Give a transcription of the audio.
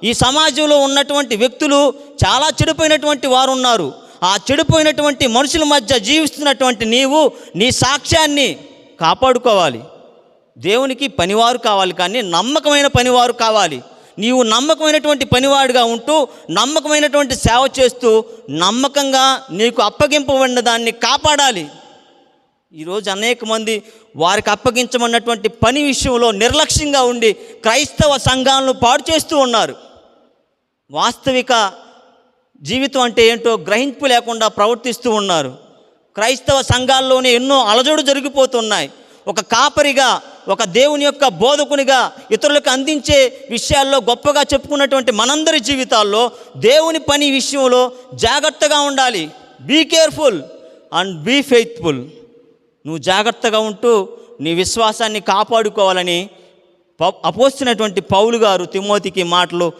ఈ సమాజంలో ఉన్నటువంటి వ్యక్తులు చాలా చెడిపోయినటువంటి వారు ఉన్నారు. ఆ చెడిపోయినటువంటి మనుషుల మధ్య జీవిస్తున్నటువంటి నీవు నీ సాక్ష్యాన్ని కాపాడుకోవాలి. దేవునికి పనివారు కావాలి, కానీ నమ్మకమైన పనివారు కావాలి. నీవు నమ్మకమైనటువంటి పనివాడిగా ఉంటూ నమ్మకమైనటువంటి సేవ చేస్తూ నమ్మకంగా నీకు అప్పగింపబడిన దాన్ని కాపాడాలి. ఈరోజు అనేక మంది వారికి అప్పగించమన్నటువంటి పని విషయంలో నిర్లక్ష్యంగా ఉండి క్రైస్తవ సంఘాలను పాడు చేస్తూ ఉన్నారు. వాస్తవిక జీవితం అంటే ఏంటో గ్రహింపు లేకుండా ప్రవర్తిస్తూ ఉన్నారు. క్రైస్తవ సంఘాల్లోనే ఎన్నో అలజడు జరిగిపోతున్నాయి. ఒక కాపరిగా, ఒక దేవుని యొక్క బోధకునిగా ఇతరులకు అందించే విషయాల్లో గొప్పగా చెప్పుకున్నటువంటి మనందరి జీవితాల్లో దేవుని పని విషయంలో జాగ్రత్తగా ఉండాలి. Be careful and be faithful. నువ్వు జాగ్రత్తగా ఉంటూ నీ విశ్వాసాన్ని కాపాడుకోవాలని అపోస్తలుడైనటువంటి పౌలు గారు తిమోతికి మాటలు